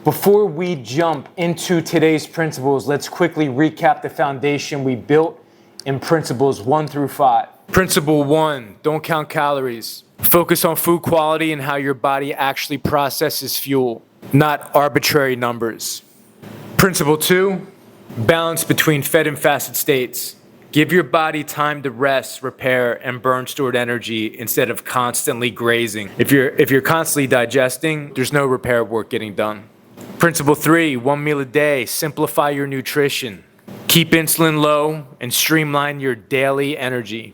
Before we jump into today's principles, let's quickly recap the foundation we built in principles 1 through 5. Principle 1, don't count calories. Focus on food quality and how your body actually processes fuel, not arbitrary numbers. Principle 2, balance between fed and fasted states. Give your body time to rest, repair, and burn stored energy instead of constantly grazing. If you're constantly digesting, there's no repair work getting done. Principle 3, 1 meal a day. Simplify your nutrition. Keep insulin low and streamline your daily energy.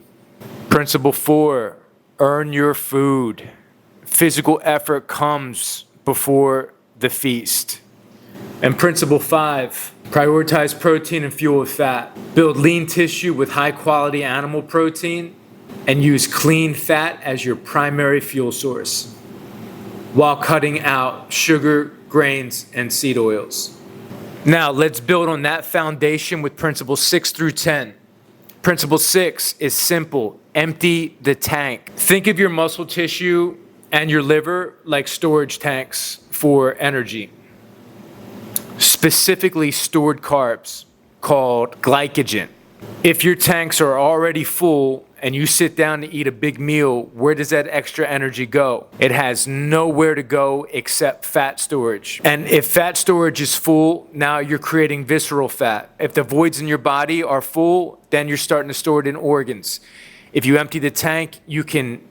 Principle 4, earn your food. Physical effort comes before the feast. And principle 5, prioritize protein and fuel with fat. Build lean tissue with high quality animal protein and use clean fat as your primary fuel source while cutting out sugar, grains, and seed oils. Now let's build on that foundation with principles 6 through 10. Principle 6 is simple, empty the tank. Think of your muscle tissue and your liver like storage tanks for energy. Specifically stored carbs called glycogen. If your tanks are already full and you sit down to eat a big meal, where does that extra energy go? It has nowhere to go except fat storage. And if fat storage is full, now you're creating visceral fat. If the voids in your body are full, then you're starting to store it in organs. If you empty the tank, you can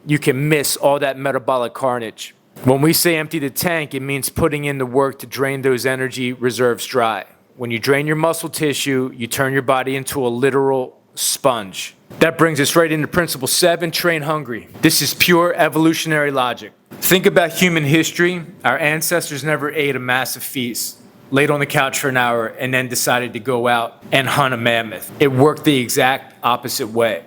miss all that metabolic carnage. When we say empty the tank, it means putting in the work to drain those energy reserves dry. When you drain your muscle tissue, you turn your body into a literal sponge. That brings us right into principle 7, train hungry. This is pure evolutionary logic. Think about human history. Our ancestors never ate a massive feast, laid on the couch for an hour, and then decided to go out and hunt a mammoth. It worked the exact opposite way.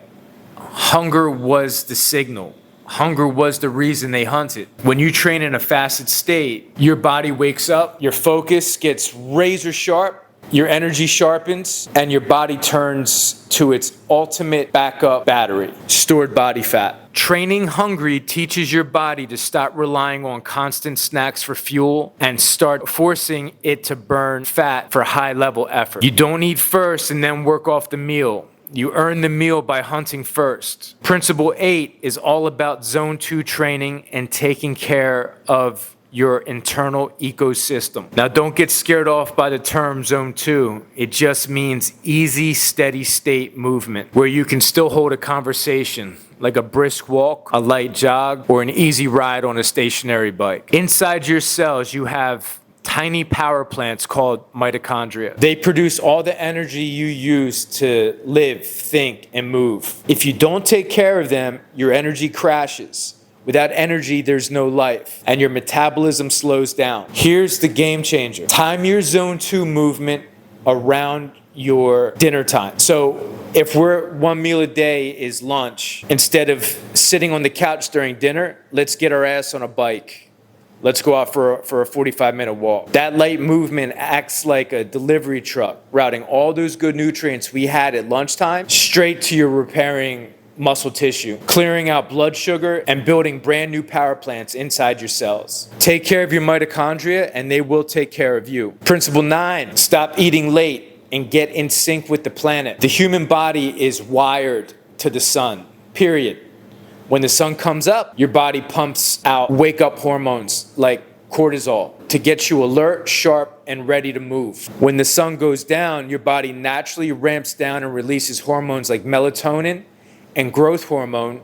Hunger was the signal. Hunger was the reason they hunted. When you train in a fasted state, your body wakes up, your focus gets razor sharp, your energy sharpens, and your body turns to its ultimate backup battery, stored body fat. Training hungry teaches your body to stop relying on constant snacks for fuel and start forcing it to burn fat for high-level effort. You don't eat first and then work off the meal. You earn the meal by hunting first. Principle 8 is all about zone 2 training and taking care of your internal ecosystem. Now, don't get scared off by the term zone 2. It just means easy, steady state movement where you can still hold a conversation, like a brisk walk, a light jog, or an easy ride on a stationary bike. Inside your cells, you have tiny power plants called mitochondria. They produce all the energy you use to live, think, and move. If you don't take care of them, your energy crashes. Without energy, there's no life, and your metabolism slows down. Here's the game changer. Time your zone 2 movement around your dinner time. So if 1 meal a day is lunch, instead of sitting on the couch during dinner, let's get our ass on a bike. Let's go out for a 45-minute walk. That light movement acts like a delivery truck, routing all those good nutrients we had at lunchtime straight to your repairing muscle tissue, clearing out blood sugar, and building brand new power plants inside your cells. Take care of your mitochondria, and they will take care of you. Principle 9, stop eating late and get in sync with the planet. The human body is wired to the sun, period. When the sun comes up, your body pumps out wake-up hormones like cortisol to get you alert, sharp, and ready to move. When the sun goes down, your body naturally ramps down and releases hormones like melatonin and growth hormone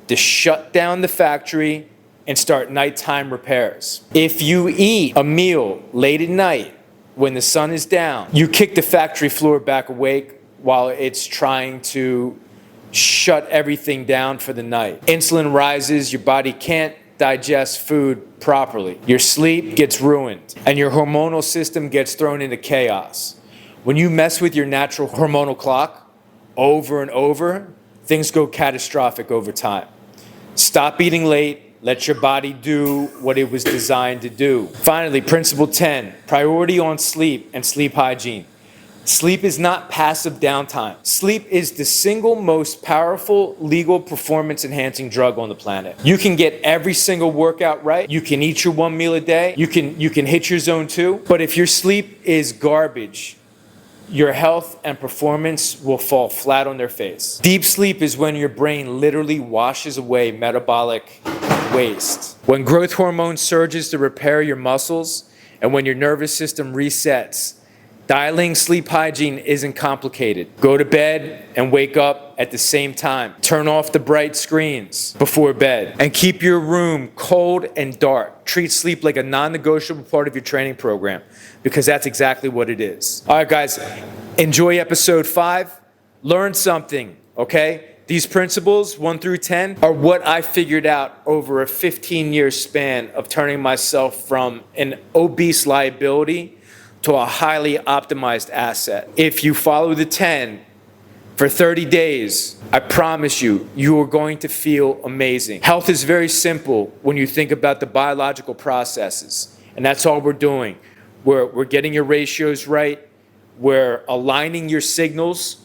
to shut down the factory and start nighttime repairs. If you eat a meal late at night when the sun is down, you kick the factory floor back awake while it's trying to shut everything down for the night. Insulin rises, your body can't digest food properly. Your sleep gets ruined, and your hormonal system gets thrown into chaos. When you mess with your natural hormonal clock over and over, things go catastrophic over time. Stop eating late. Let your body do what it was designed to do. Finally, principle 10, priority on sleep and sleep hygiene. Sleep is not passive downtime. Sleep is the single most powerful legal performance enhancing drug on the planet. You can get every single workout right. You can eat your 1 meal a day. You can hit your zone 2. But if your sleep is garbage, your health and performance will fall flat on their face. Deep sleep is when your brain literally washes away metabolic waste. When growth hormone surges to repair your muscles, and when your nervous system resets. Dialing sleep hygiene isn't complicated. Go to bed and wake up at the same time. Turn off the bright screens before bed. And keep your room cold and dark. Treat sleep like a non-negotiable part of your training program, because that's exactly what it is. All right, guys, enjoy episode 5. Learn something, okay? These principles, 1 through 10, are what I figured out over a 15-year span of turning myself from an obese liability to a highly optimized asset. If you follow the 10 for 30 days, I promise you, you are going to feel amazing. Health is very simple when you think about the biological processes, and that's all we're doing. We're getting your ratios right. We're aligning your signals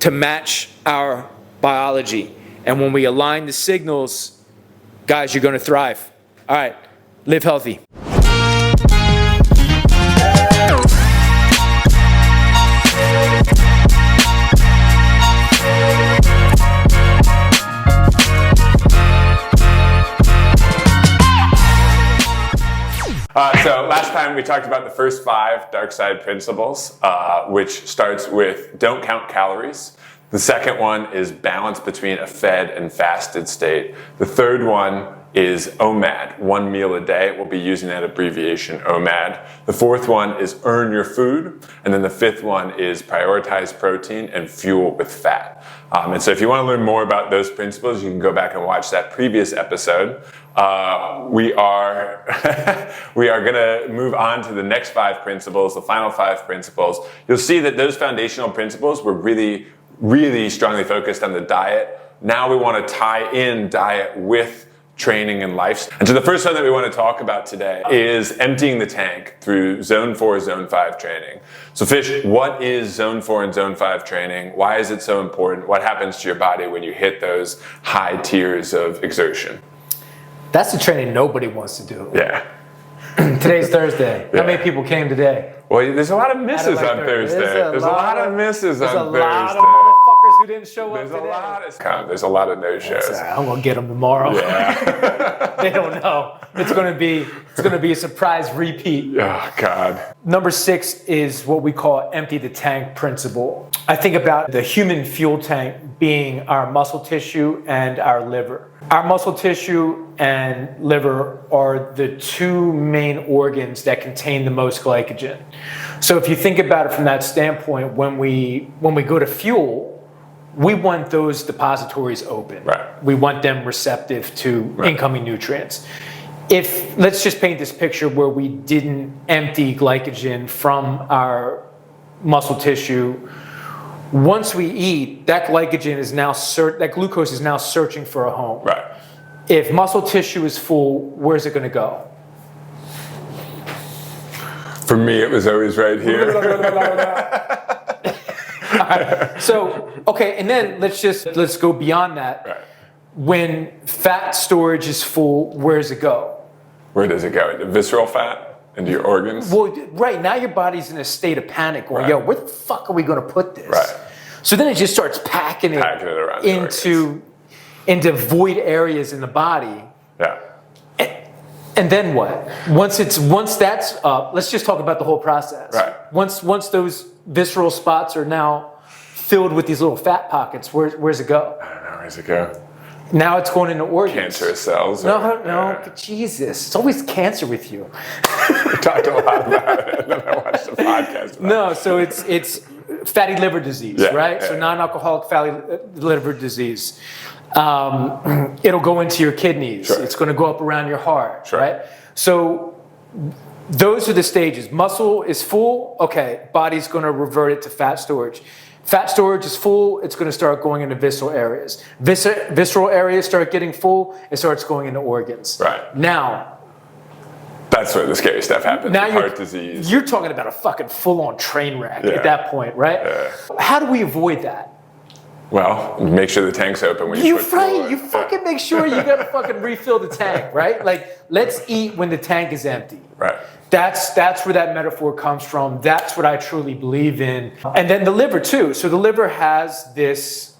to match our biology. And when we align the signals, guys, you're going to thrive. All right, live healthy. So last time we talked about the first 5 dark side principles, which starts with don't count calories. The second one is balance between a fed and fasted state. The third one is OMAD, 1 meal a day. We'll be using that abbreviation, OMAD. The fourth one is earn your food. And then the fifth one is prioritize protein and fuel with fat. And so if you want to learn more about those principles, you can go back and watch that previous episode. We are going to move on to the next 5 principles, the final 5 principles. You'll see that those foundational principles were really strongly focused on the diet. Now we want to tie in diet with training and lifestyle. And so the first one that we want to talk about today is emptying the tank through zone 4, zone 5 training. So Fish, what is zone 4 and zone 5 training? Why is it so important? What happens to your body when you hit those high tiers of exertion? That's the training nobody wants to do. Yeah. Today's Thursday. Yeah. How many people came today? Well, there's a lot of misses on Thursday. There's a lot of misses on Thursday. There's a lot of motherfuckers who didn't show up today. There's a lot of no-shows. I'm gonna get them tomorrow. Yeah. They don't know. It's gonna be a surprise repeat. Oh God. Number 6 is what we call empty the tank principle. I think about the human fuel tank being our muscle tissue and our liver. Our muscle tissue and liver are the 2 main organs that contain the most glycogen. So if you think about it from that standpoint, when we go to fuel, we want those depositories open. Right. We want them receptive to incoming nutrients. Let's just paint this picture where we didn't empty glycogen from our muscle tissue. Once we eat, that glycogen is now that glucose is now searching for a home. Right. If muscle tissue is full, where's it going to go? For me, it was always right here. All right. So, okay, and then let's go beyond that. Right. When fat storage is full, where does it go? Where does it go? Into visceral fat? Into your organs? Well, right now your body's in a state of panic. Going, yo, where the fuck are we going to put this? Right. So then it just starts packing it around into void areas in the body. Yeah. And then what? Once that's up, let's just talk about the whole process. Right. Once those visceral spots are now filled with these little fat pockets, where's it go? I don't know, where's it go? Now it's going into organs. Cancerous cells? No, Jesus. It's always cancer with you. We talked a lot about it, and then I watched the podcast. No, so it's fatty liver disease, right? So non-alcoholic fatty liver disease. It'll go into your kidneys. Sure. It's going to go up around your heart, Sure. right? So those are the stages. Muscle is full. Okay, body's going to revert it to fat storage. Fat storage is full. It's going to start going into visceral areas. Visceral areas start getting full. It starts going into organs. Right. Now, That's where the scary stuff happens. Now Heart disease. You're talking about a fucking full-on train wreck at that point, right? Yeah. How do we avoid that? Well, make sure the tank's open when you put fuel in. You fucking make sure you gotta fucking refill the tank, right? Like, let's eat when the tank is empty. Right. That's where that metaphor comes from. That's what I truly believe in. And then the liver too. So the liver has this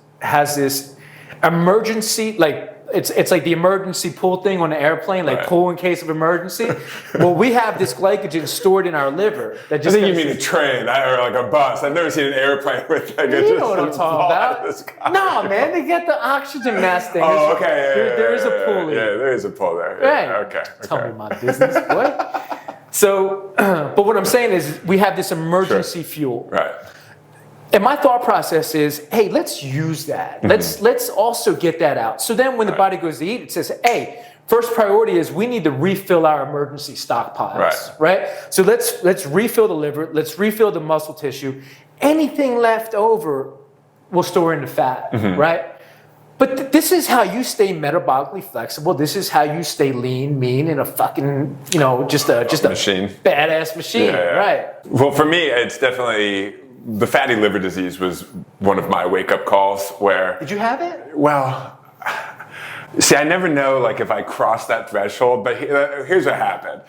emergency, like it's like the emergency pull thing on the airplane, like pull in case of emergency. Well, we have this glycogen stored in our liver. That just I think you mean a train or like a bus. I've never seen an airplane with like a you know what I'm talking about. No, man, they get the oxygen mask thing. Oh, okay. There is a pull. Yeah, there is a pull there. Right. Yeah, okay. Tell me my business. What? So, but what I'm saying is we have this emergency fuel. Right. And my thought process is, hey, let's use that. Let's also get that out. So then when the body goes to eat, it says, hey, first priority is we need to refill our emergency stockpiles, right? So let's refill the liver, let's refill the muscle tissue. Anything left over, we'll store into fat, right? But this is how you stay metabolically flexible. This is how you stay lean, mean, and a fucking, just a machine, badass machine, right? Well, for me, it's definitely the fatty liver disease was one of my wake-up calls. Where did you have it? Well, see, I never know like if I cross that threshold. But here's what happened.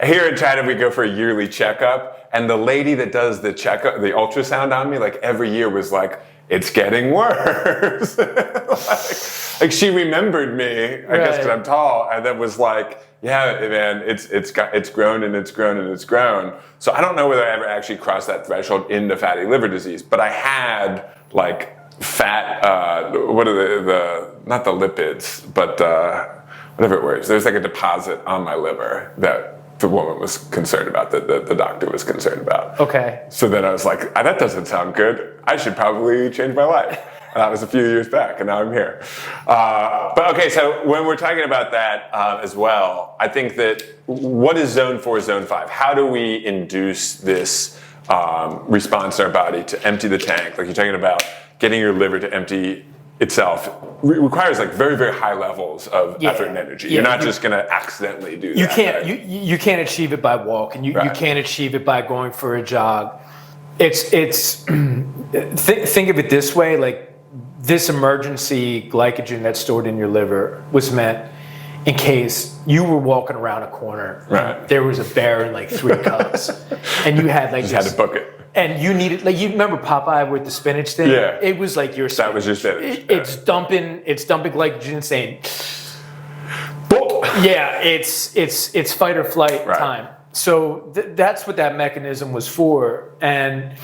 Here in China, we go for a yearly checkup, and the lady that does the checkup, the ultrasound on me, like every year was like, it's getting worse. like she remembered me, I guess, because I'm tall, and then was like, yeah, man, it's grown and it's grown and it's grown. So I don't know whether I ever actually crossed that threshold into fatty liver disease, but I had like fat. What are the not the lipids, but whatever it was. There's like a deposit on my liver that the woman was concerned about, that the doctor was concerned about. Okay. So then I was like, that doesn't sound good. I should probably change my life. And that was a few years back, and now I'm here. But okay, so when we're talking about that as well, I think that what is zone 4, zone 5? How do we induce this response in our body to empty the tank? Like you're talking about getting your liver to empty itself requires like very, very high levels of effort and energy. You're not just going to accidentally do that. You can't. Right? You can't achieve it by walking. You can't achieve it by going for a jog. Think of it this way: like this emergency glycogen that's stored in your liver was meant in case you were walking around a corner. Right. There was a bear in like 3 cups, and you had like had to book it. And you needed, like, you remember Popeye with the spinach thing? Yeah. It was like your spinach. That was your spinach. It's dumping glycogen saying, yeah, it's fight or flight time. So that's what that mechanism was for. And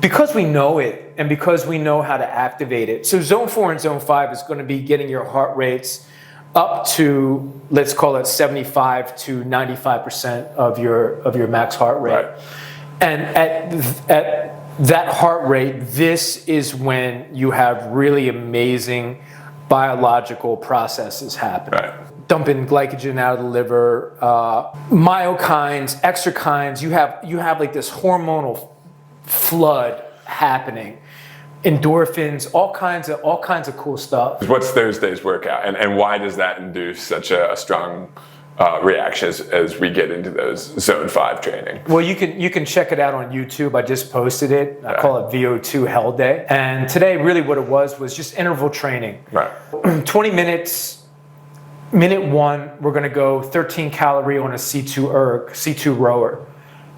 because we know it, and because we know how to activate it, so zone 4 and zone 5 is going to be getting your heart rates up to, let's call it 75 to 95% of your max heart rate. Right. And at that heart rate, this is when you have really amazing biological processes happen. Right. Dumping glycogen out of the liver, myokines, exokines. You have like this hormonal flood happening. Endorphins, all kinds of cool stuff. What's Thursday's workout, and why does that induce such a strong reaction as we get into those zone 5 training? Well, you can check it out on YouTube. I just posted it. I call it VO2 Hell Day. And today, really, what it was just interval training. Right. 20 minutes. Minute 1, we're going to go 13 calorie on a C2 rower.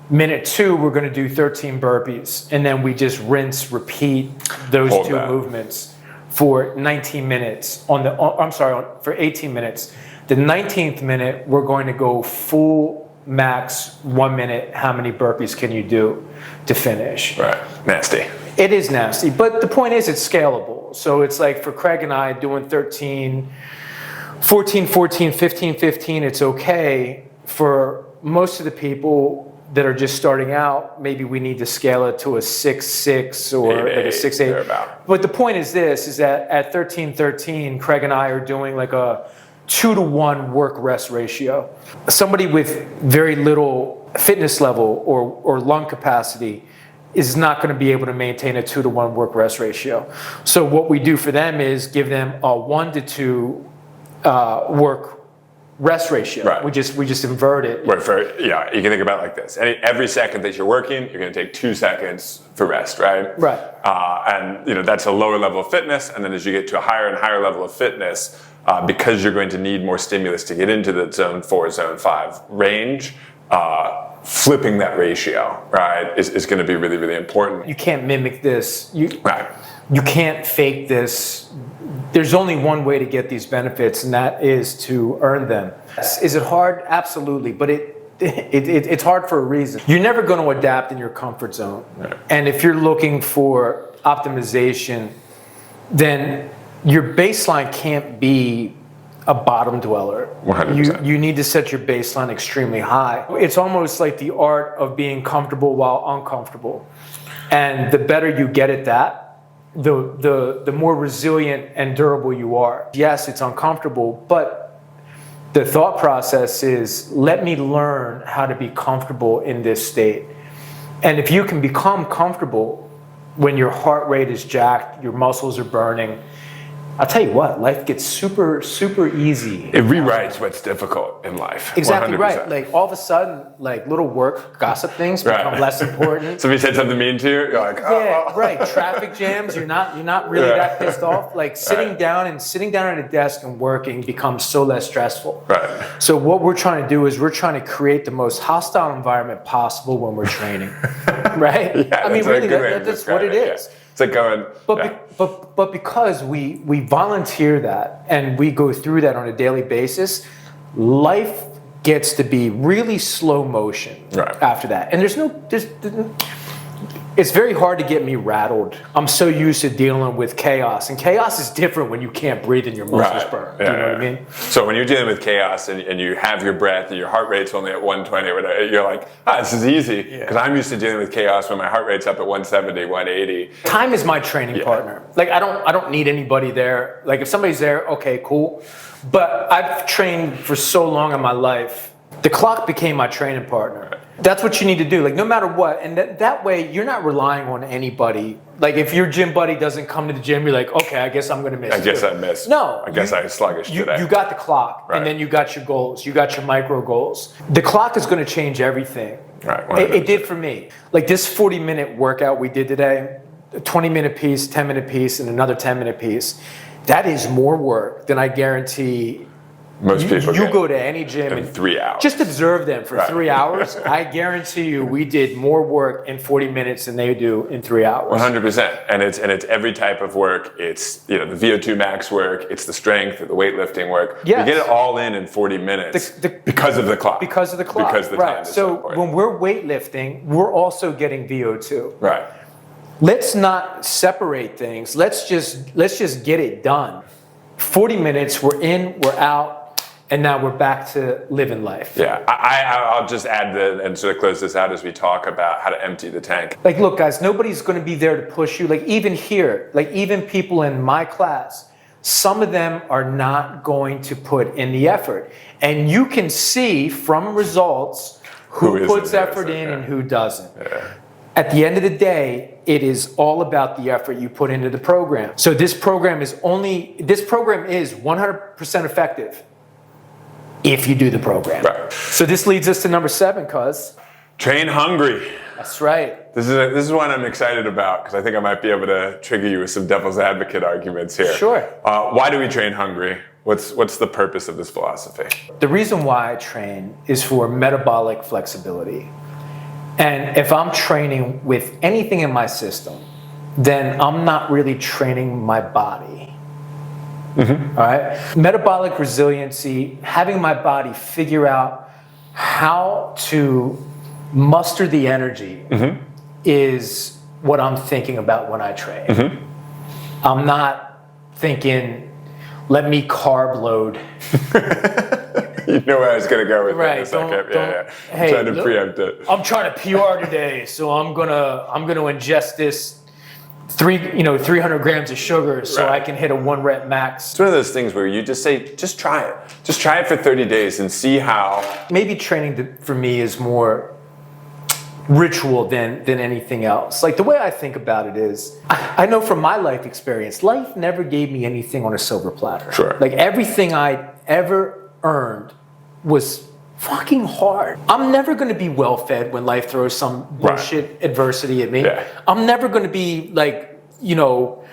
Minute 2, we're going to do 13 burpees, and then we just rinse, repeat those movements for 19 minutes. For 18 minutes. The 19th minute, we're going to go full max 1 minute. How many burpees can you do to finish? Right. Nasty. It is nasty, but the point is it's scalable. So it's like for Craig and I doing 13, 14, 14, 15, 15, it's okay. For most of the people that are just starting out, maybe we need to scale it to a 6-6 or like a 6-8. But the point is this, is that at 13-13, Craig and I are doing like a 2-to-1 work-rest ratio. Somebody with very little fitness level or lung capacity is not going to be able to maintain a 2-to-1 work-rest ratio. So what we do for them is give them a 1-to-2 work rest ratio. Right. We just invert it. Where you can think about it like this. Every second that you're working, you're going to take 2 seconds for rest, right? Right. And that's a lower level of fitness. And then as you get to a higher and higher level of fitness, because you're going to need more stimulus to get into the zone 4, zone 5 range, flipping that ratio, right, is going to be really, really important. You can't mimic this. Right. You can't fake this. There's only one way to get these benefits, and that is to earn them. Is it hard? Absolutely, but it's hard for a reason. You're never going to adapt in your comfort zone. Right. And if you're looking for optimization, then your baseline can't be a bottom dweller. 100%. You need to set your baseline extremely high. It's almost like the art of being comfortable while uncomfortable. And the better you get at that, the more resilient and durable you are. Yes, it's uncomfortable, but the thought process is, let me learn how to be comfortable in this state. And if you can become comfortable when your heart rate is jacked, your muscles are burning, I'll tell you what, life gets super, super easy. It rewrites what's difficult in life. Exactly 100%. right. Like all of a sudden, like little work gossip things become less important. Somebody said something mean to you, you're like, oh. Yeah, right. Traffic jams, you're not really that pissed off. Like sitting down at a desk and working becomes so less stressful. Right. So what we're trying to do is we're trying to create the most hostile environment possible when we're training. Right? Yeah, I mean, really, that's what it is. Yeah. It's like going. But because we volunteer that and we go through that on a daily basis, life gets to be really slow motion after that. And it's very hard to get me rattled. I'm so used to dealing with chaos, and chaos is different when you can't breathe and your muscles burn. Do you know what I mean? So when you're dealing with chaos and you have your breath and your heart rate's only at 120 or whatever, you're like, this is easy. Because I'm used to dealing with chaos when my heart rate's up at 170, 180. Time is my training partner. Like I don't need anybody there. Like if somebody's there, okay, cool. But I've trained for so long in my life, the clock became my training partner. That's what you need to do, like no matter what. And that way you're not relying on anybody. Like if your gym buddy doesn't come to the gym, you're like, okay, I guess I'm gonna miss. I guess I missed. No. I guess I was sluggish today. You got the clock, and then you got your goals. You got your micro goals. The clock is gonna change everything. Right. It did for me. Like this 40-minute workout we did today, a 20-minute piece, 10-minute piece, and another 10-minute piece. That is more work than I guarantee. Most people you go to any gym in 3 hours. Just observe them for 3 hours. I guarantee you, we did more work in 40 minutes than they do in 3 hours. 100%, and it's every type of work. It's the VO2 max work. It's the strength, the weightlifting work. Yes. You get it all in 40 minutes because of the clock. Because of the clock. Because the time is so important. When we're weightlifting, we're also getting VO2. Right. Let's not separate things. Let's just get it done. 40 minutes. We're in. We're out. And now we're back to living life. Yeah, I'll just add and sort of close this out as we talk about how to empty the tank. Like, look, guys, nobody's going to be there to push you. Like, even here, like, even people in my class, some of them are not going to put in the effort. And you can see from results who puts effort in and who doesn't. Yeah. At the end of the day, it is all about the effort you put into the program. So this program is 100% effective if you do the program. Right. So this leads us to number 7, cuz. Train hungry. That's right. This is one I'm excited about because I think I might be able to trigger you with some devil's advocate arguments here. Sure. Why do we train hungry? What's the purpose of this philosophy? The reason why I train is for metabolic flexibility. And if I'm training with anything in my system, then I'm not really training my body. Mm-hmm. All right. Metabolic resiliency, having my body figure out how to muster the energy is what I'm thinking about when I train. Mm-hmm. I'm not thinking, let me carb load. You know where I was going to go with that in a second. Hey, I'm trying to preempt it. I'm trying to PR today, so I'm gonna ingest this 300 grams of sugar so I can hit a 1 rep max. It's one of those things where you just say, just try it. Just try it for 30 days and see how. Maybe training for me is more ritual than anything else. Like the way I think about it is, I know from my life experience, life never gave me anything on a silver platter. Sure. Like everything I ever earned was fucking hard. I'm never going to be well fed when life throws some bullshit adversity at me. Yeah. I'm never going to be like, you know,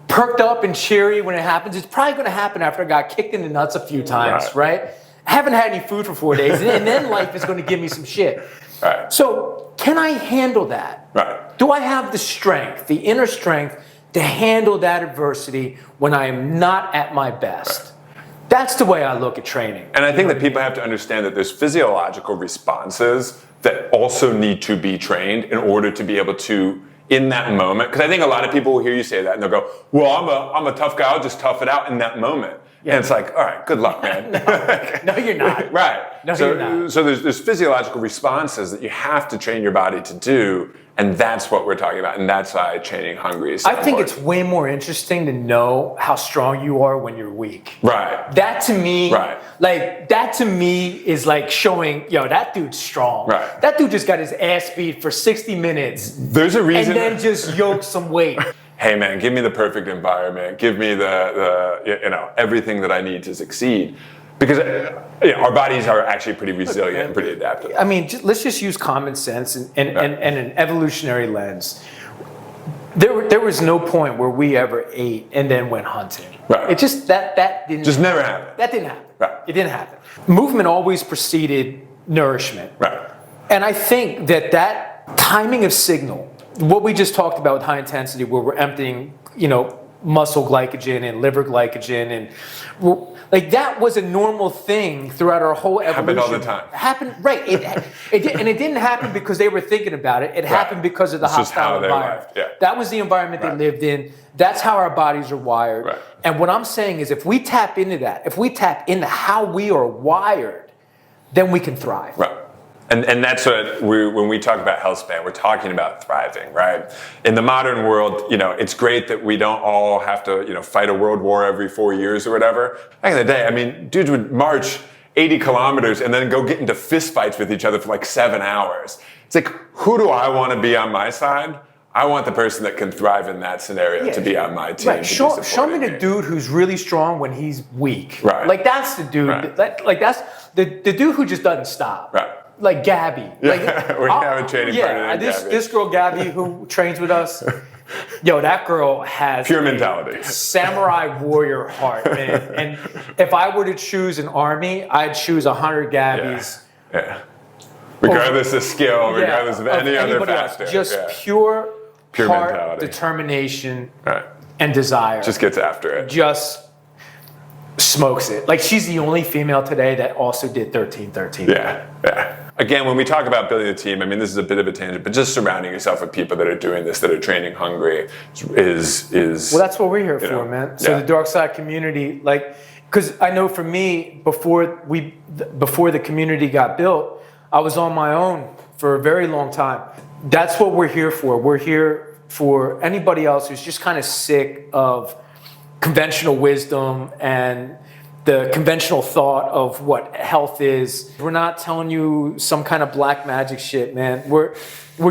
perked up and cheery when it happens. It's probably going to happen after I got kicked in the nuts a few times, right? I haven't had any food for 4 days, and then life is going to give me some shit. Right. So can I handle that? Right. Do I have the strength, the inner strength, to handle that adversity when I am not at my best? Right. That's the way I look at training. And I think that people have to understand that there's physiological responses that also need to be trained in order to be able to, in that moment, because I think a lot of people will hear you say that and they'll go, well, I'm a tough guy, I'll just tough it out in that moment. Yeah. And it's like, all right, good luck, man. No, you're not. Right. No, you're not. So there's physiological responses that you have to train your body to do, and that's what we're talking about, and that's why training hungry is so I think important. it's way more interesting to know how strong you are when you're weak. Right. That to me, Right. Is like showing, yo, that dude's strong. Right. That dude just got his ass beat for 60 minutes. There's a reason. And then just yoked some weight. Hey man, give me the perfect environment. Give me the everything that I need to succeed. Because our bodies are actually pretty resilient and pretty adaptive. I mean, let's just use common sense and an evolutionary lens. There was no point where we ever ate and then went hunting. Right. It just that didn't Just never happened. That didn't happen. Right. It didn't happen. Movement always preceded nourishment. Right. And I think that timing of signal, what we just talked about with high intensity, where we're emptying, muscle glycogen and liver glycogen, and like that was a normal thing throughout our whole evolution. Happened all the time. Happened, right? It did, and it didn't happen because they were thinking about it. It happened because of the hostile environment. Yeah. That was the environment they lived in. That's how our bodies are wired. Right. And what I'm saying is, if we tap into that, if we tap into how we are wired, then we can thrive. Right. And that's what when we talk about health span, we're talking about thriving, right? In the modern world, it's great that we don't all have to, fight a world war every 4 years or whatever. Back in the day, I mean, dudes would march 80 kilometers and then go get into fist fights with each other for like 7 hours. It's like, who do I want to be on my side? I want the person that can thrive in that scenario to be on my team. Right. Show me the dude who's really strong when he's weak. Right. Like that's the dude. Right. That's the dude who just doesn't stop. Right. Like Gabby. Yeah, we have a training partner named Gabby. This girl Gabby who trains with us, yo, that girl has pure mentality, samurai warrior heart, man. And if I were to choose an army, I'd choose 100 Gabbies. Yeah. Regardless of skill, regardless of any other factor. Just pure heart, mentality, determination, and desire. Just gets after it. Just smokes it. Like she's the only female today that also did 13-13. Yeah. Again, when we talk about building a team, I mean, this is a bit of a tangent, but just surrounding yourself with people that are doing this, that are training hungry, is well, that's what we're here for, man. So the dark side community, because I know for me, before the community got built, I was on my own for a very long time. That's what we're here for. We're here for anybody else who's just kind of sick of conventional wisdom and the conventional thought of what health is. We're not telling you some kind of black magic shit, man. We're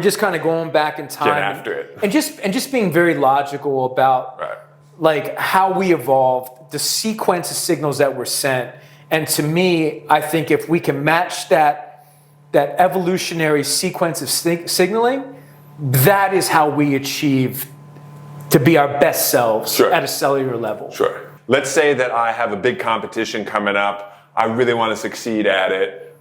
just kind of going back in time. Get after it. And just being very logical about like how we evolved, the sequence of signals that were sent. And to me, I think if we can match that evolutionary sequence of signaling, that is how we achieve to be our best selves at a cellular level. Sure. Let's say that I have a big competition coming up. I really want to succeed at it.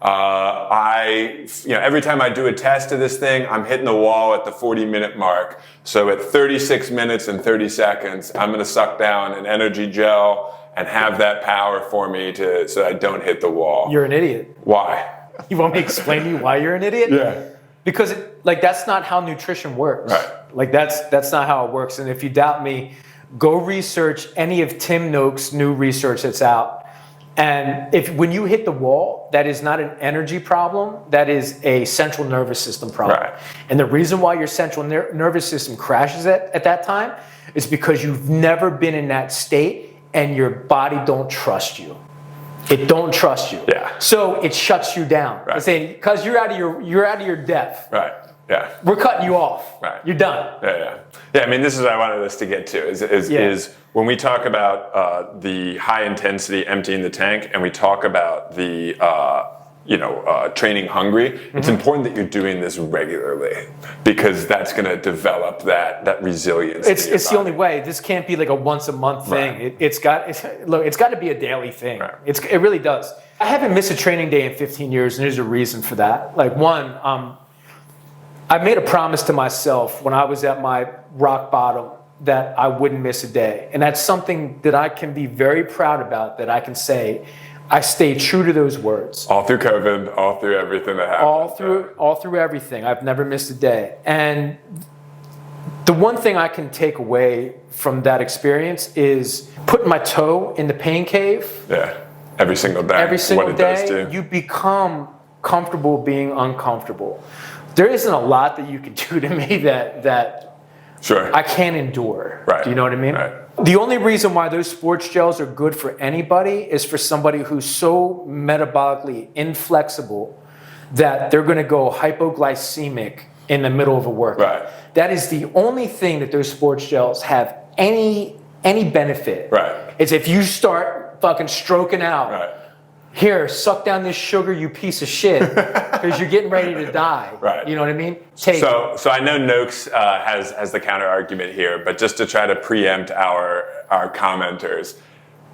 Every time I do a test of this thing, I'm hitting the wall at the 40-minute mark. So at 36 minutes and 30 seconds, I'm going to suck down an energy gel and have that power for me so I don't hit the wall. You're an idiot. Why? You want me to explain to you why you're an idiot? Yeah. Because that's not how nutrition works. Right. Like that's not how it works. And if you doubt me, go research any of Tim Noakes' new research that's out. And when you hit the wall, that is not an energy problem. That is a central nervous system problem. Right. And the reason why your central nervous system crashes at that time is because you've never been in that state and your body don't trust you. It don't trust you. Yeah. So it shuts you down. Right. It's saying, because you're out of your depth. Right. Yeah. We're cutting you off. Right. You're done. Yeah. I mean, this is what I wanted us to get to is when we talk about the high intensity emptying the tank, and we talk about the training hungry. It's important that you're doing this regularly, because that's going to develop that resilience. It's the only way. This can't be like a once a month thing. Right. It's got to be a daily thing. Right. It really does. I haven't missed a training day in 15 years, and there's a reason for that. Like, one, I made a promise to myself when I was at my rock bottom that I wouldn't miss a day. And that's something that I can be very proud about, that I can say I stayed true to those words. All through COVID, all through everything that happened. All through everything. I've never missed a day. And the one thing I can take away from that experience is putting my toe in the pain cave. Yeah. Every single day. Every single what it day, does to you become comfortable being uncomfortable. There isn't a lot that you can do to me that sure. I can't endure. Right. Do you know what I mean? Right. The only reason why those sports gels are good for anybody is for somebody who's so metabolically inflexible that they're going to go hypoglycemic in the middle of a workout. Right. That is the only thing that those sports gels have any benefit. Right. It's if you start fucking stroking out. Right. Here, suck down this sugar, you piece of shit, because you're getting ready to die. Right. You know what I mean? Take it. So I know Noakes has the counter argument here, but just to try to preempt our commenters,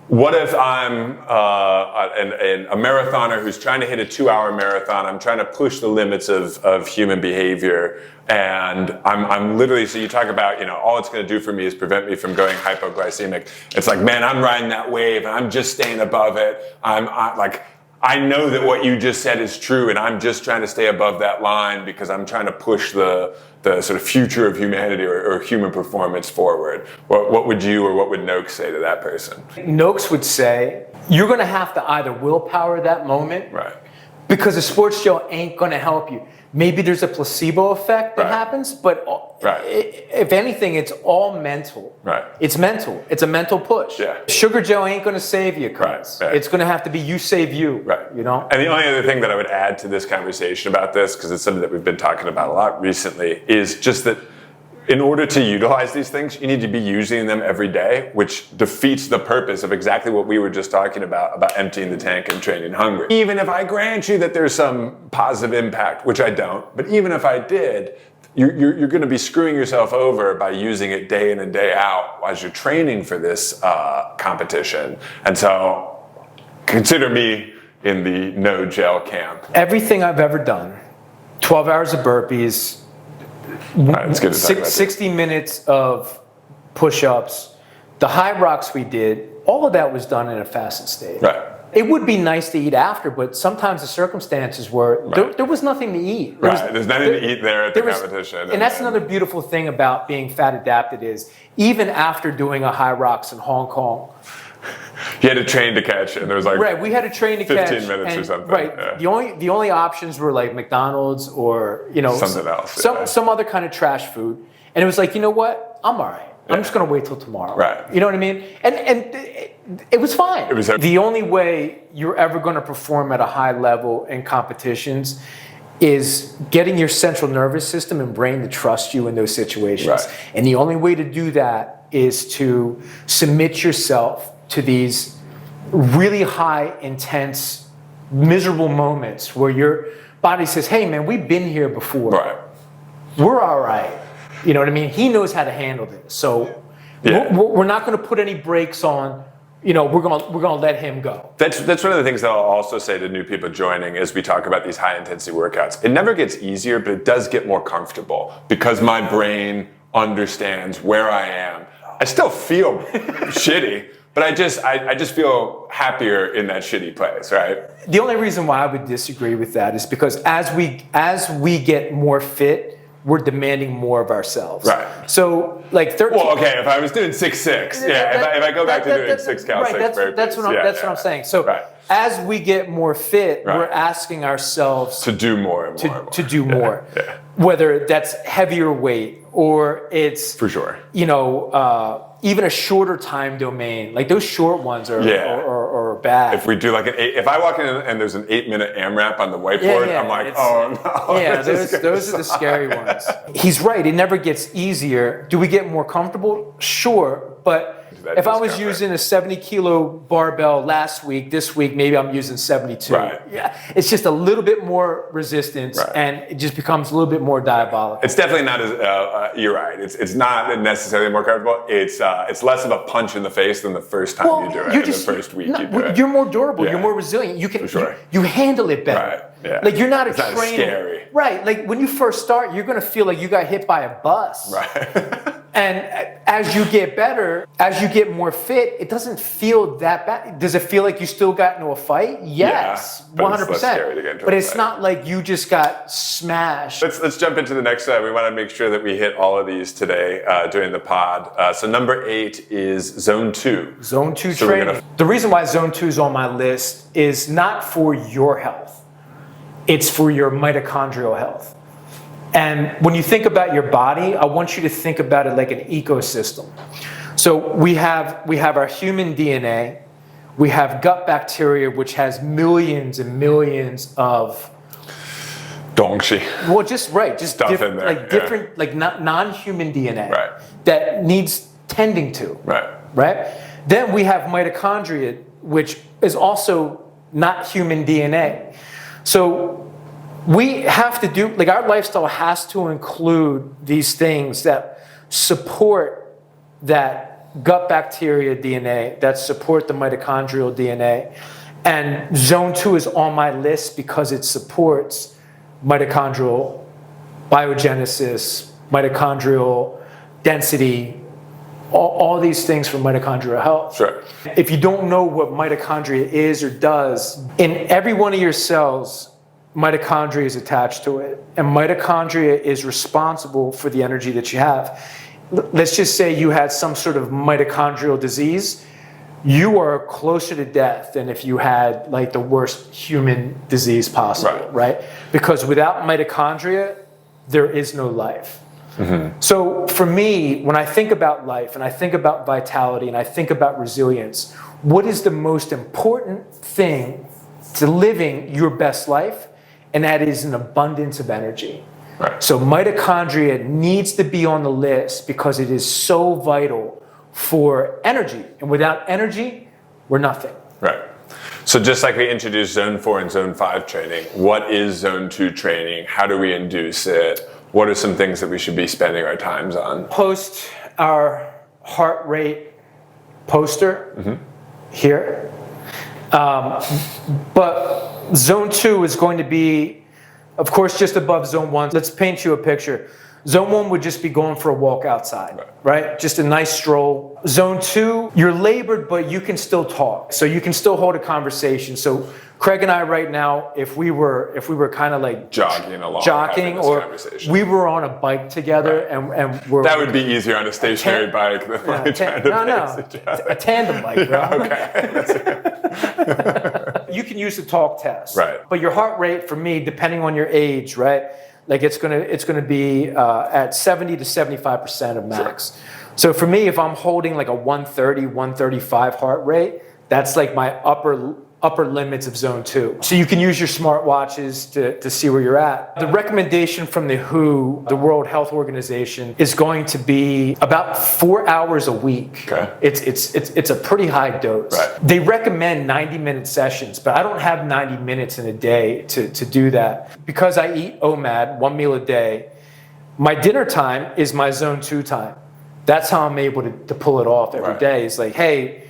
what if I'm a marathoner who's trying to hit a 2-hour marathon? I'm trying to push the limits of human behavior, and I'm literally, so you talk about, all it's going to do for me is prevent me from going hypoglycemic. It's like, man, I'm riding that wave and I'm just staying above it. I know that what you just said is true, and I'm just trying to stay above that line because I'm trying to push the sort of future of humanity or human performance forward. What would you or what would Noakes say to that person? Noakes would say, you're going to have to either willpower that moment, Right. because a sports gel ain't going to help you. Maybe there's a placebo effect that happens, but if anything, it's all mental. Right. It's mental. It's a mental push. Yeah. Sugar gel ain't going to save you, cuz. Right. It's going to have to be you save you. Right. You know? And the only other thing that I would add to this conversation about this, because it's something that we've been talking about a lot recently, is just that in order to utilize these things, you need to be using them every day, which defeats the purpose of exactly what we were just talking about emptying the tank and training hungry. Even if I grant you that there's some positive impact, which I don't, but even if I did, you're going to be screwing yourself over by using it day in and day out as you're training for this competition. And so consider me in the no gel camp. Everything I've ever done, 12 hours of burpees, Right, it's good to talk about 60 minutes of push-ups, the high rocks we did, all of that was done in a fasted state. Right. It would be nice to eat after, but sometimes the circumstances were there was nothing to eat. There's nothing to eat there at the competition. And that's another beautiful thing about being fat adapted is even after doing a high rocks in Hong Kong, you had to train to catch, and there was like we had to train to 15 catch, minutes or something. Right, Yeah. the only options were like McDonald's or something else, some other kind of trash food, and it was like, you know what, I'm all right. I'm just gonna wait till tomorrow. Right. You know what I mean? And it was fine. It was the only way you're ever gonna perform at a high level in competitions is getting your central nervous system and brain to trust you in those situations. Right. And the only way to do that is to submit yourself to these really high, intense, miserable moments where your body says, hey man, we've been here before. Right. We're all right. You know what I mean? He knows how to handle this. So we're not going to put any brakes on. We're gonna let him go. That's one of the things that I'll also say to new people joining as we talk about these high intensity workouts. It never gets easier, but it does get more comfortable because my brain understands where I am. I still feel shitty, but I just feel happier in that shitty place, right? The only reason why I would disagree with that is because as we get more fit, we're demanding more of ourselves. Right. So like 13. Well, okay, if I was doing 6'6", if I go back to doing 6 cal 6 burpees. That's what I'm saying. So as we get more fit, we're asking ourselves to do more and more. To do more. Yeah. Whether that's heavier weight or it's for sure. Even a shorter time domain. Like those short ones are bad. If we do like if I walk in and there's an 8-minute AMRAP on the whiteboard, I'm like, oh no. Yeah, those are the scary ones. He's right. It never gets easier. Do we get more comfortable? Sure, but if I was using a 70-kilo barbell last week, this week maybe I'm using 72. Right. Yeah, it's just a little bit more resistance, and it just becomes a little bit more diabolical. It's definitely not as you're right. It's not necessarily more comfortable. It's less of a punch in the face than the first time you do it. The first week you do it. You're more durable. You're more resilient. You can you handle it better. Right. Yeah. Like you're not it's trainer. Not scary. Right. Like when you first start, you're gonna feel like you got hit by a bus. Right. And as you get better, as you get more fit, it doesn't feel that bad. Does it feel like you still got into a fight? Yes, 100%. But it's not like you just got smashed. Let's jump into the next we want to make sure that we hit all of these today during the pod. So number 8 is zone 2. Zone 2 training. The reason why zone 2 is on my list is not for your health. It's for your mitochondrial health. And when you think about your body, I want you to think about it like an ecosystem. So we have our human DNA, we have gut bacteria, which has millions and millions of stuff in there. Different, like non-human DNA that needs tending to. Right. Then we have mitochondria, which is also not human DNA. So we have to do, like our lifestyle has to include these things that support that gut bacteria DNA, that support the mitochondrial DNA. And zone 2 is on my list because it supports mitochondrial biogenesis, mitochondrial density, all these things for mitochondrial health. Sure. If you don't know what mitochondria is or does, in every one of your cells, mitochondria is attached to it, and mitochondria is responsible for the energy that you have. Let's just say you had some sort of mitochondrial disease, you are closer to death than if you had like the worst human disease possible, right? Because without mitochondria, there is no life. Mm-hmm. So for me, when I think about life and I think about vitality and I think about resilience, what is the most important thing to living your best life? And that is an abundance of energy. Right. So mitochondria needs to be on the list because it is so vital for energy. And without energy, we're nothing. Right. So just like we introduced zone 4 and zone 5 training, what is zone 2 training? How do we induce it? What are some things that we should be spending our times on? Post our heart rate poster here. But zone 2 is going to be, of course, just above zone 1. Let's paint you a picture. Zone 1 would just be going for a walk outside, right? Just a nice stroll. Zone 2, you're labored, but you can still talk. So you can still hold a conversation. So Craig and I right now, if we were kind of like jogging or we were on a bike together and we're... That would be easier on a stationary bike than trying to pace each other. A tandem bike, bro. Okay. You can use the talk test. Right. But your heart rate, for me, depending on your age, right? Like it's gonna be at 70 to 75% of max. Sure. So for me, if I'm holding like a 130, 135 heart rate, that's like my upper limits of zone 2. So you can use your smartwatches to see where you're at. The recommendation from the WHO, the World Health Organization, is going to be about 4 hours a week. Okay. It's a pretty high dose. Right. They recommend 90-minute sessions, but I don't have 90 minutes in a day to do that. Because I eat OMAD, 1 meal a day, my dinner time is my zone 2 time. That's how I'm able to pull it off every day. It's like, hey,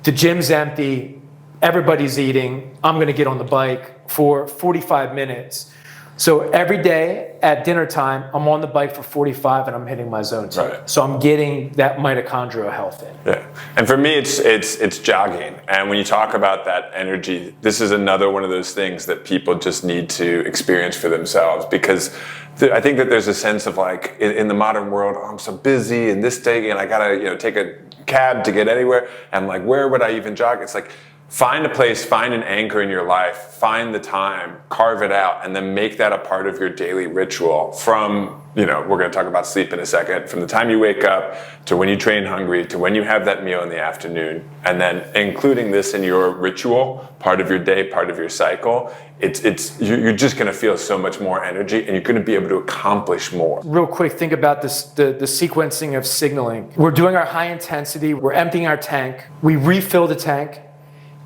the gym's empty, everybody's eating, I'm gonna get on the bike for 45 minutes. So every day at dinner time, I'm on the bike for 45 and I'm hitting my zone 2. Right. So I'm getting that mitochondrial health in. Yeah, and for me, it's jogging. And when you talk about that energy, this is another one of those things that people just need to experience for themselves, because I think that there's a sense of like in the modern world, I'm so busy and this day and I gotta take a cab to get anywhere. And like, where would I even jog? It's like, find a place, find an anchor in your life, find the time, carve it out, and then make that a part of your daily ritual from, we're going to talk about sleep in a second, from the time you wake up to when you train hungry to when you have that meal in the afternoon, and then including this in your ritual, part of your day, part of your cycle, you're just going to feel so much more energy and you're going to be able to accomplish more. Real quick, think about this, the sequencing of signaling. We're doing our high intensity, we're emptying our tank, we refill the tank,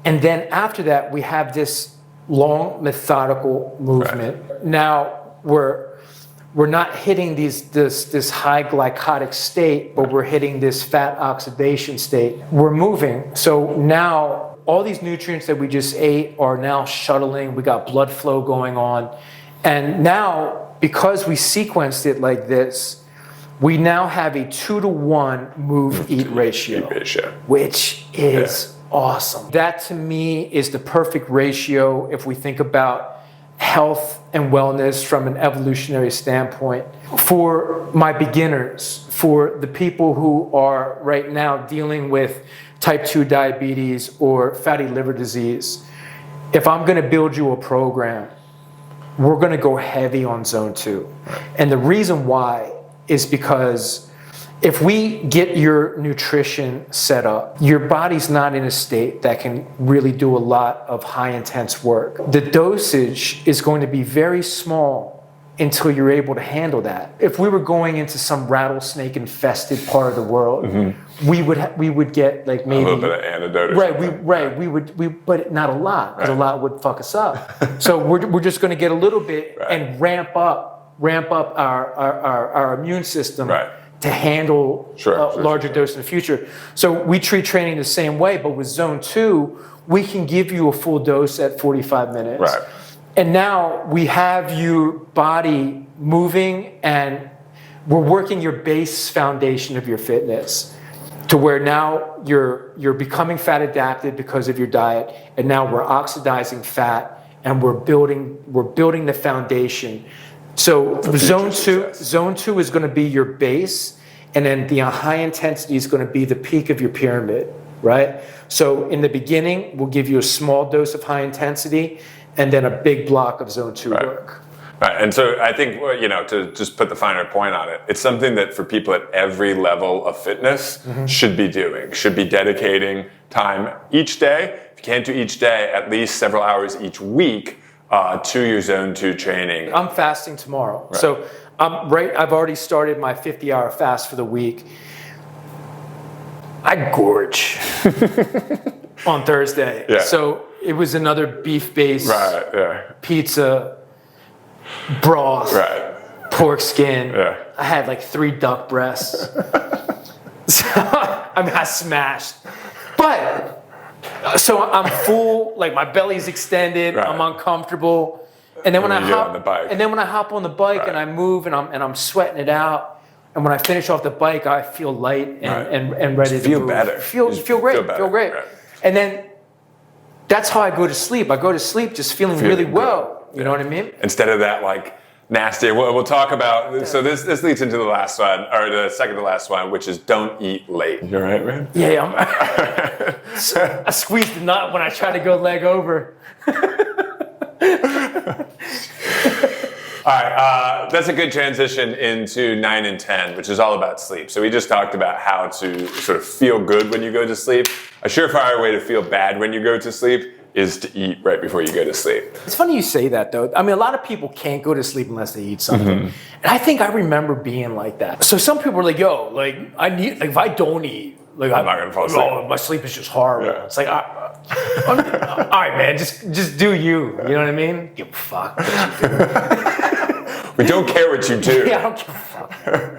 and then after that, we have this long, methodical movement. Right. Now, we're not hitting this high glycotic state, but we're hitting this fat oxidation state. We're moving. So now, all these nutrients that we just ate are now shuttling. We got blood flow going on. And now, because we sequenced it like this, we now have a 2-to-1 move-eat ratio, which is awesome. That to me is the perfect ratio if we think about health and wellness from an evolutionary standpoint. For my beginners, for the people who are right now dealing with type 2 diabetes or fatty liver disease, if I'm going to build you a program, we're going to go heavy on zone 2. And the reason why is because if we get your nutrition set up, your body's not in a state that can really do a lot of high intense work. The dosage is going to be very small until you're able to handle that. If we were going into some rattlesnake infested part of the world, we would get like maybe a little bit of antidote. But not a lot, because a lot would fuck us up. So we're just going to get a little bit and ramp up our immune system. To handle larger dose in the future. So we treat training the same way, but with zone 2, we can give you a full dose at 45 minutes. Right. And now we have your body moving and we're working your base foundation of your fitness to where now you're becoming fat adapted because of your diet, and now we're oxidizing fat and we're building the foundation. So zone 2 is going to be your base, and then the high intensity is going to be the peak of your pyramid, right? So in the beginning, we'll give you a small dose of high intensity and then a big block of zone 2 work. Right. And so I think, to just put the finer point on it, it's something that for people at every level of fitness should be doing, should be dedicating time each day. If you can't do each day, at least several hours each week to your zone 2 training. I'm fasting tomorrow. Right. So I've already started my 50-hour fast for the week. I gorge on Thursday. Yeah. So it was another beef-based pizza, broth, pork skin. Yeah. I had like 3 duck breasts. So, I smashed. But so I'm full, like my belly's extended, I'm uncomfortable. And then when I hop on the bike and I move and I'm sweating it out, and when I finish off the bike, I feel light and ready to feel move. better. Feel great. Right. And then that's how I go to sleep. I go to sleep just feeling really well. You know what I mean? Instead of that like nasty. We'll talk about. Yeah. So this leads into the last one, or the second to last one, which is don't eat late. You all right, man? Yeah, I squeezed the nut when I tried to go leg over. All right, that's a good transition into 9 and 10, which is all about sleep. So we just talked about how to sort of feel good when you go to sleep. A surefire way to feel bad when you go to sleep is to eat right before you go to sleep. It's funny you say that, though. I mean, a lot of people can't go to sleep unless they eat something. And I think I remember being like that. So some people are like, yo, like, I need, like, if I don't eat, like, I'm not going to fall asleep. Oh, my sleep is just horrible. Yeah. It's like, all right, man, just do you. You know what I mean? Give a fuck what you do. We don't care what you do. Yeah, I don't give a fuck.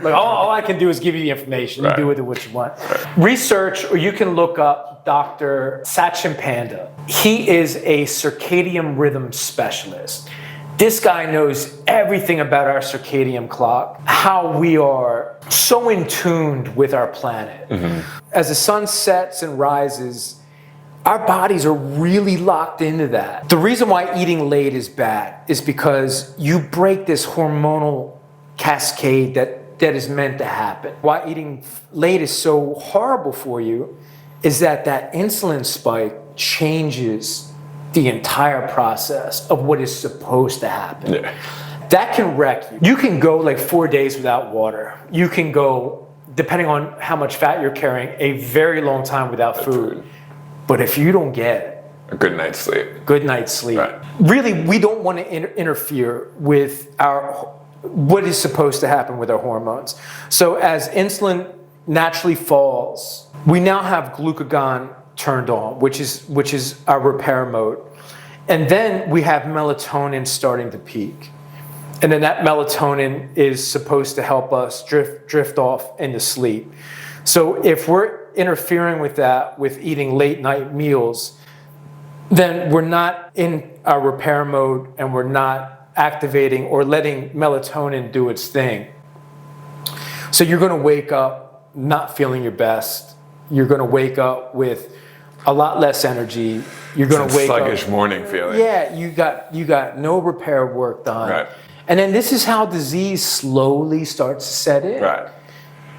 Like, all I can do is give you the information. You do with it what you want. Research, or you can look up Dr. Sachin Panda. He is a circadian rhythm specialist. This guy knows everything about our circadian clock, how we are so in tune with our planet. As the sun sets and rises, our bodies are really locked into that. The reason why eating late is bad is because you break this hormonal cascade that is meant to happen. Why eating late is so horrible for you is that insulin spike changes the entire process of what is supposed to happen. Yeah. That can wreck you. You can go like 4 days without water. You can go, depending on how much fat you're carrying, a very long time without food. But if you don't get a good night's sleep. Good night's sleep. Right. Really, we don't want to interfere with what is supposed to happen with our hormones. So as insulin naturally falls, we now have glucagon turned on, which is our repair mode. And then we have melatonin starting to peak. And then that melatonin is supposed to help us drift off into sleep. So if we're interfering with that, with eating late night meals, then we're not in our repair mode and we're not activating or letting melatonin do its thing. So you're going to wake up not feeling your best. You're going to wake up with a lot less energy. You're going to wake up sluggish morning feeling. Yeah, you got no repair work done. Right. And then this is how disease slowly starts to set in. Right.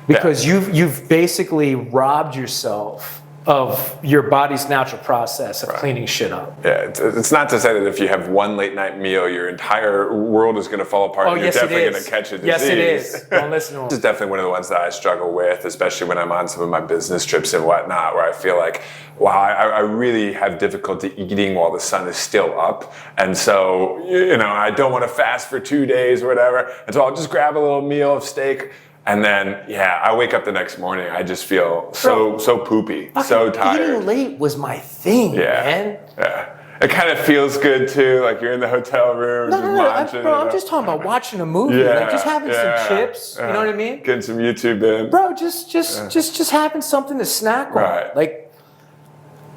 Because you've basically robbed yourself of your body's natural process of cleaning shit up. Yeah, it's not to say that if you have one late night meal, your entire world is going to fall apart. Oh, and yes, you're definitely it is. going to catch a disease. Yes, it is. Don't listen to them. This is definitely one of the ones that I struggle with, especially when I'm on some of my business trips and whatnot, where I feel like, wow, I really have difficulty eating while the sun is still up. And so, I don't want to fast for 2 days or whatever. And so I'll just grab a little meal of steak. And then, I wake up the next morning. I just feel so poopy, so tired. Eating late was my thing, man. Yeah. It kind of feels good too, like you're in the hotel room. No, I'm just talking about watching a movie, like just having some chips. You know what I mean? Getting some YouTube in, bro. Just having something to snack on. Right. Like,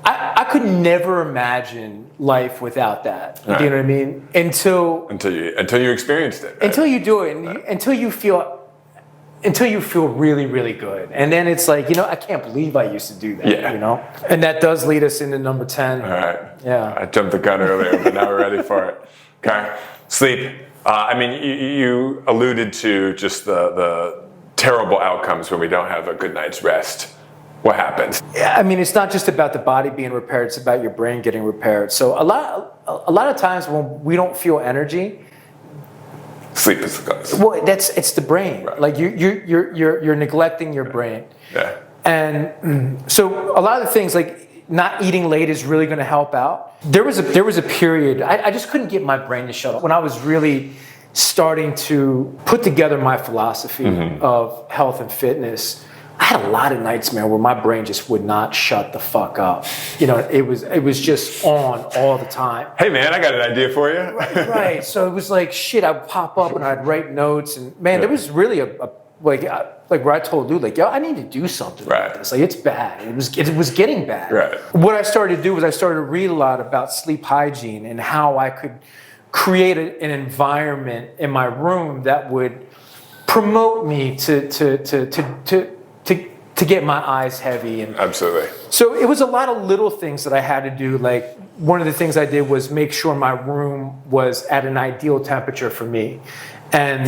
I could never imagine life without that. Right. You know what I mean? Until you experienced it. Right? Until you do it, and until you feel really, really good. And then it's like, I can't believe I used to do that, And that does lead us into number 10. All right. Yeah. I jumped the gun earlier, but now we're ready for it. Okay. Sleep. You alluded to just the terrible outcomes when we don't have a good night's rest. What happens? Yeah, it's not just about the body being repaired, it's about your brain getting repaired. So a lot of times when we don't feel energy, sleep is the cause. Well, it's the brain. Right. Like you're neglecting your brain. Yeah. And so a lot of the things like not eating late is really going to help out. There was a period I just couldn't get my brain to shut off when I was really starting to put together my philosophy of health and fitness. I had a lot of nights, man, where my brain just would not shut the fuck up. It was just on all the time. Hey, man, I got an idea for you. Right. So it was like, shit, I'd pop up and I'd write notes. And, man, there was really like where I told Lou, like, yo, I need to do something about this. Like, it's bad. It was getting bad. Right. What I started to do was I started to read a lot about sleep hygiene and how I could create an environment in my room that would promote me to get my eyes heavy. And absolutely. So it was a lot of little things that I had to do. Like, one of the things I did was make sure my room was at an ideal temperature for me. And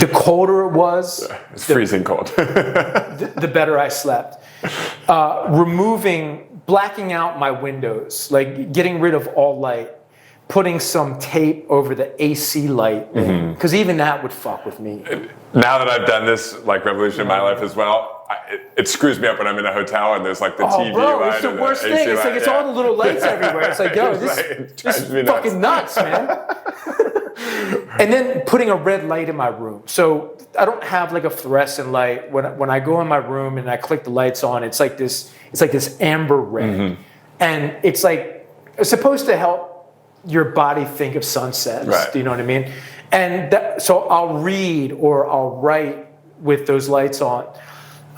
the colder it was, it's freezing cold. the better I slept. Blacking out my windows, like getting rid of all light, putting some tape over the AC light, because even that would fuck with me. Now that I've done this revolution in my life as well, it screws me up when I'm in a hotel and there's like the TV light. It's the worst thing. It's like it's all the little lights everywhere. It's like, yo, this is fucking nuts, man. And then putting a red light in my room. So I don't have like a fluorescent light. When I go in my room and I click the lights on, it's like this amber red, and it's supposed to help your body think of sunsets. Right. Do you know what I mean? And so I'll read or I'll write with those lights on.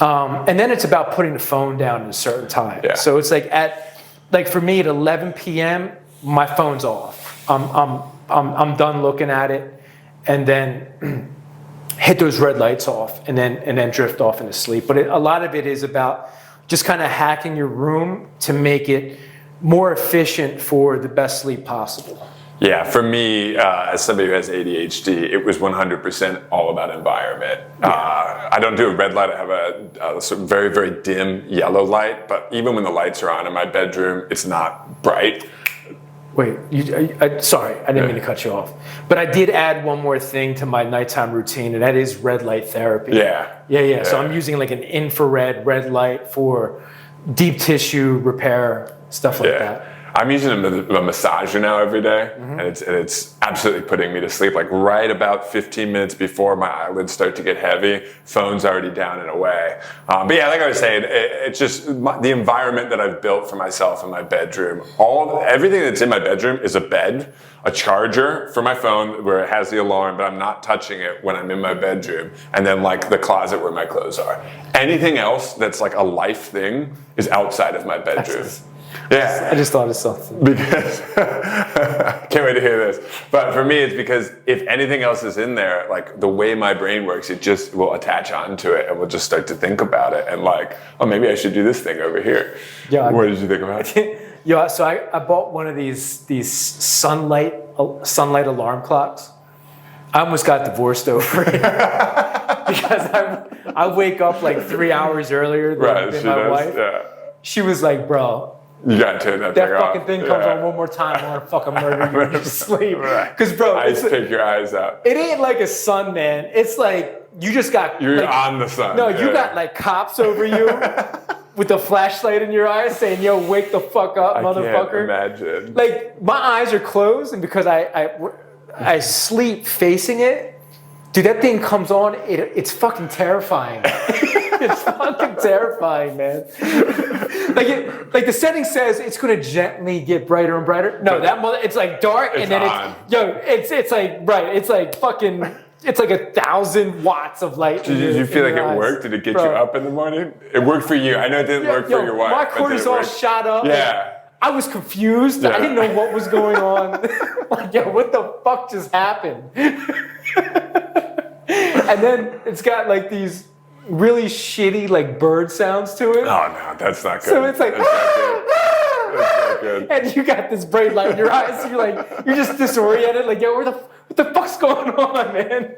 And then it's about putting the phone down at a certain time. Yeah. So it's for me at 11 p.m. my phone's off. I'm done looking at it, and then hit those red lights off, and then drift off into sleep. But a lot of it is about just kind of hacking your room to make it more efficient for the best sleep possible. Yeah, for me, as somebody who has ADHD, it was 100% all about environment. Yeah. I don't do a red light. I have a sort of very, very dim yellow light. But even when the lights are on in my bedroom, it's not bright. Wait, sorry, I didn't mean to cut you off. But I did add one more thing to my nighttime routine, and that is red light therapy. Yeah. So I'm using like an infrared red light for deep tissue repair, stuff like that. I'm using a massager now every day, and it's absolutely putting me to sleep. Like right about 15 minutes before my eyelids start to get heavy, phone's already down and away. But yeah, like I was saying, it's just the environment that I've built for myself in my bedroom. Everything that's in my bedroom is a bed, a charger for my phone where it has the alarm, but I'm not touching it when I'm in my bedroom, and then like the closet where my clothes are. Anything else that's like a life thing is outside of my bedroom. Yeah, I just thought of something. Because can't wait to hear this. But for me, it's because if anything else is in there, like the way my brain works, it just will attach onto it, and we'll just start to think about it, and like, oh, maybe I should do this thing over here. Yeah. What did you think about it? Yeah. So I bought one of these sunlight alarm clocks. I almost got divorced over it because I wake up like 3 hours earlier than my wife. Yeah. She was like, bro. You gotta turn that thing off. That fucking thing comes on one more time, I want to fucking murder you in your sleep. Because, bro, take your eyes out. It ain't like a sun, man. It's like you just got. You're like, on the sun. No, you got like cops over you with a flashlight in your eyes saying, "Yo, wake the fuck up, motherfucker." I can't imagine. Like my eyes are closed, and because I sleep facing it, dude, that thing comes on. It's fucking terrifying. It's fucking terrifying, man. Like the setting says it's gonna gently get brighter and brighter. No, it's like dark, and then it's like bright. It's like fucking. It's like 1,000 watts of light. Did you feel like it worked? Did it get you up in the morning? It worked for you. I know it didn't work for your wife. My cortisol shot up. Yeah. I was confused. Yeah. I didn't know what was going on. Like, yo, what the fuck just happened? And then it's got like these really shitty like bird sounds to it. Oh no, that's not good. So it's like that's not good. And you got this bright light in your eyes. So you're just disoriented. Like, yo, what the fuck's going on, man?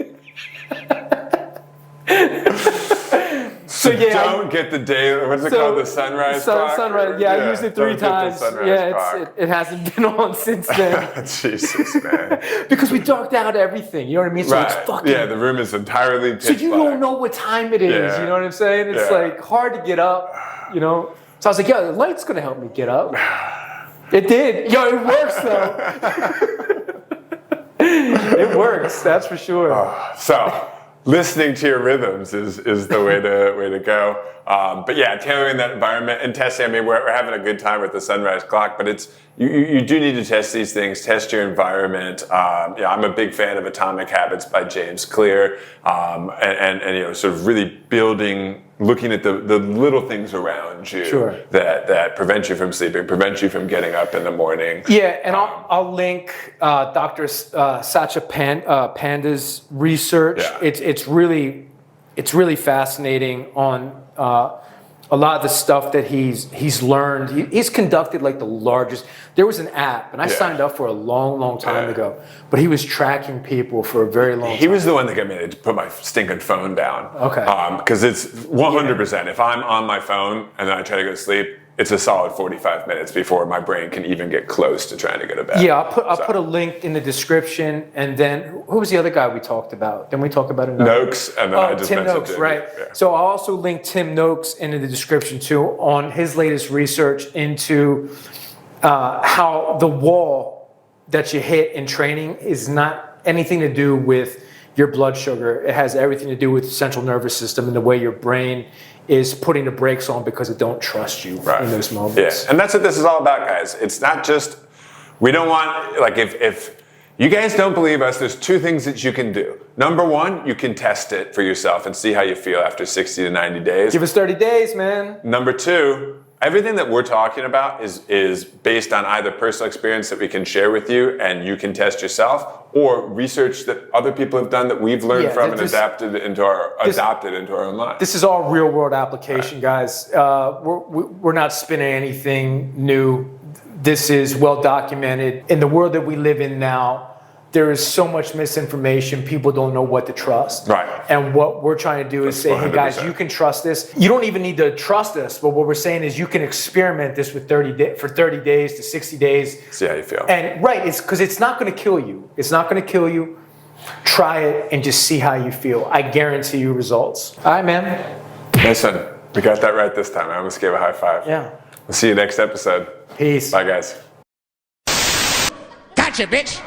So yeah, don't get the day. What's it called? The sunrise clock. Sunrise. Yeah, I used it 3 times. It hasn't been on since then. Jesus, man. Because we darked out everything. You know what I mean? So it's fucking. Yeah, the room is entirely pitch black. So you don't know what time it is. Yeah. You know what I'm saying? It's like hard to get up. You know. So I was like, yeah, the light's gonna help me get up. It did. Yo, it works though. It works. That's for sure. So. Listening to your rhythms is the way to go. But yeah, tailoring that environment and testing. I mean, we're having a good time with the sunrise clock, but it's you do need to test these things. Test your environment. I'm a big fan of Atomic Habits by James Clear, and sort of really looking at the little things around you that prevent you from sleeping, prevent you from getting up in the morning. Yeah, and I'll link Dr. Satya Panda's research. Yeah. It's really fascinating on a lot of the stuff that he's learned. He's conducted like the largest. There was an app, and I signed up for a long time ago, but he was tracking people for a very long time. He was the one that got me to put my stinking phone down. Okay. Because it's 100%. If I'm on my phone and then I try to go to sleep, it's a solid 45 minutes before my brain can even get close to trying to go to bed. Yeah, I'll put a link in the description, and then who was the other guy we talked about? Didn't we talk about another? Noakes, and then I just Tim mentioned Noakes, right? Yeah. So I'll also link Tim Noakes in the description too on his latest research into how the wall that you hit in training is not anything to do with your blood sugar. It has everything to do with the central nervous system and the way your brain is putting the brakes on because it don't trust you in those moments. Yeah, and that's what this is all about, guys. It's not just, we don't want, like if you guys don't believe us, there's 2 things that you can do. Number 1, you can test it for yourself and see how you feel after 60 to 90 days. Give us 30 days, man. Number 2, everything that we're talking about is based on either personal experience that we can share with you and you can test yourself, or research that other people have done that we've learned from and adopted into our own lives. This is all real world application, guys. We're not spinning anything new. This is well documented. In the world that we live in now, there is so much misinformation. People don't know what to trust. Right. And what we're trying to do is say, hey guys, 100%. you can trust this. You don't even need to trust us. But what we're saying is you can experiment this with for 30 days to 60 days. See how you feel. And right, it's because it's not going to kill you. It's not going to kill you. Try it and just see how you feel. I guarantee you results. All right, man. Nice one. We got that right this time. I almost gave a high five. Yeah. We'll see you next episode. Peace. Bye, guys. Gotcha, bitch.